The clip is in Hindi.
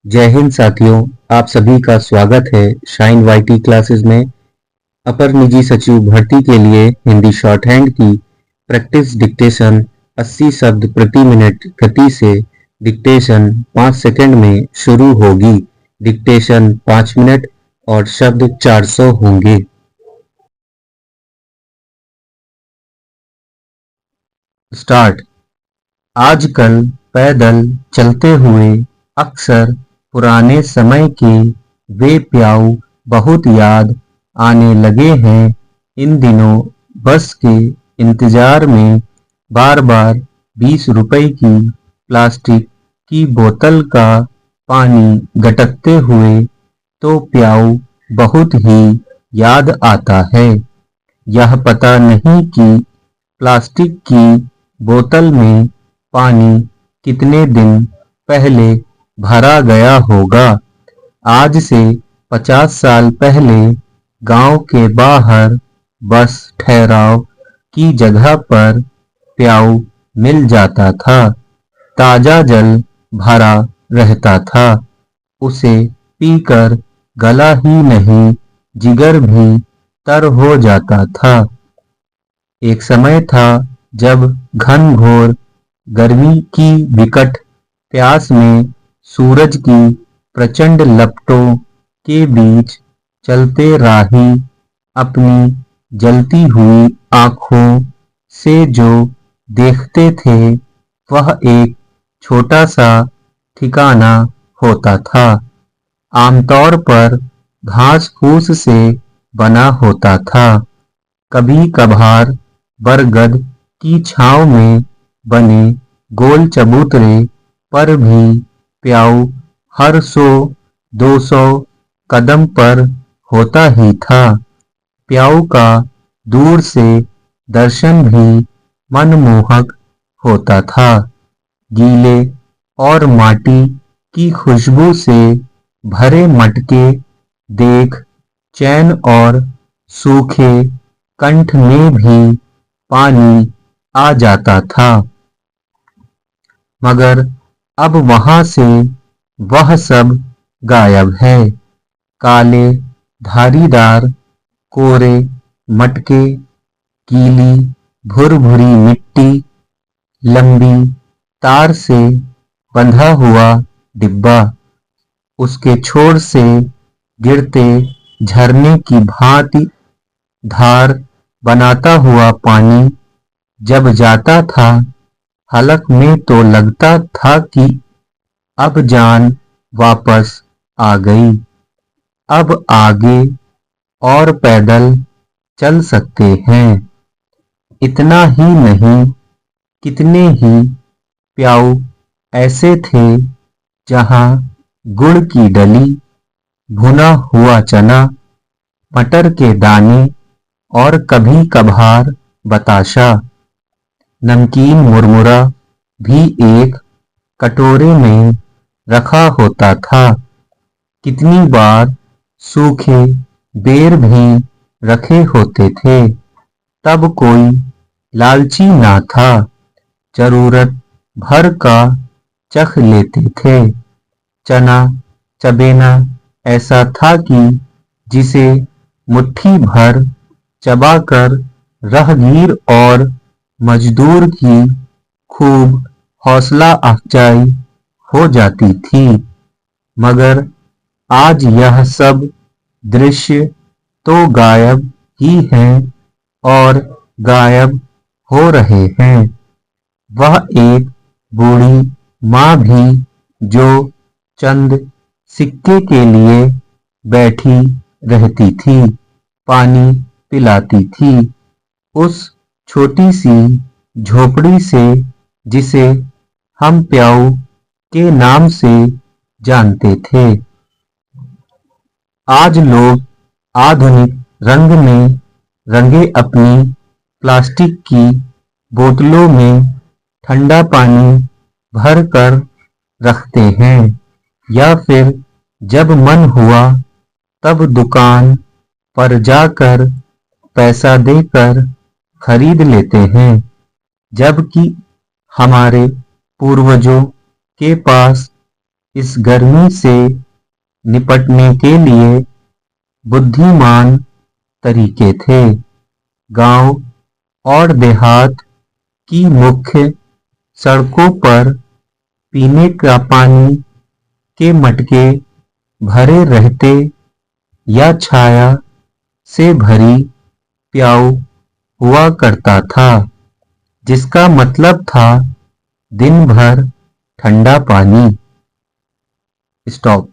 जय हिंद साथियों, आप सभी का स्वागत है शाइन वाईटी क्लासेस में। अपर निजी सचिव भर्ती के लिए हिंदी शॉर्ट हैंड की प्रैक्टिस डिक्टेशन 80 शब्द प्रति मिनट गति से डिक्टेशन 5 सेकंड में शुरू होगी। डिक्टेशन 5 मिनट और शब्द 400 होंगे। स्टार्ट। आजकल पैदल चलते हुए अक्सर पुराने समय के वे प्याऊ बहुत याद आने लगे हैं। इन दिनों बस के इंतजार में बार बार 20 रुपए की प्लास्टिक की बोतल का पानी गटकते हुए तो प्याऊ बहुत ही याद आता है। यह पता नहीं कि प्लास्टिक की बोतल में पानी कितने दिन पहले भरा गया होगा। आज से 50 साल पहले गांव के बाहर बस ठहराव की जगह पर प्याऊ मिल जाता था। ताजा जल भरा रहता था। उसे पीकर गला ही नहीं, जिगर भी तर हो जाता था। एक समय था जब घनघोर गर्मी की विकट प्यास में सूरज की प्रचंड लपटों के बीच चलते राही अपनी जलती हुई आंखों से जो देखते थे वह एक छोटा सा ठिकाना होता था। आमतौर पर घास फूस से बना होता था। कभी कभार बरगद की छांव में बने गोल चबूतरे पर भी प्याऊ हर 100-200 कदम पर होता ही था। प्याऊ का दूर से दर्शन भी मनमोहक होता था। गीले और माटी की खुशबू से भरे मटके देख चैन और सूखे कंठ में भी पानी आ जाता था। मगर अब वहां से वह सब गायब है। काले धारीदार कोरे मटके, गीली भुरभुरी मिट्टी, लंबी तार से बंधा हुआ डिब्बा, उसके छोर से गिरते झरने की भांति धार बनाता हुआ पानी जब जाता था हलक में तो लगता था कि अब जान वापस आ गई। अब आगे और पैदल चल सकते हैं। इतना ही नहीं, कितने ही प्याऊ ऐसे थे जहां गुड़ की डली, भुना हुआ चना, मटर के दाने और कभी कभार बताशा, नमकीन मुरमुरा भी एक कटोरे में रखा होता था। कितनी बार सूखे बेर भी रखे होते थे। तब कोई लालची ना था, जरूरत भर का चख लेते थे। चना चबेना ऐसा था कि जिसे मुट्ठी भर चबाकर राहगीर और मजदूर की खूब हौसला अफजाई हो जाती थी। मगर आज यह सब दृश्य तो गायब ही हैं और गायब हो रहे हैं। वह एक बूढ़ी माँ भी जो चंद सिक्के के लिए बैठी रहती थी, पानी पिलाती थी। उस छोटी सी झोपड़ी से जिसे हम प्याऊ के नाम से जानते थे। आज लोग आधुनिक रंग में रंगे अपनी प्लास्टिक की बोतलों में ठंडा पानी भर कर रखते हैं या फिर जब मन हुआ तब दुकान पर जाकर पैसा देकर खरीद लेते हैं। जबकि हमारे पूर्वजों के पास इस गर्मी से निपटने के लिए बुद्धिमान तरीके थे। गांव और देहात की मुख्य सड़कों पर पीने का पानी के मटके भरे रहते या छाया से भरी प्याऊ हुआ करता था, जिसका मतलब था दिन भर ठंडा पानी। स्टॉप।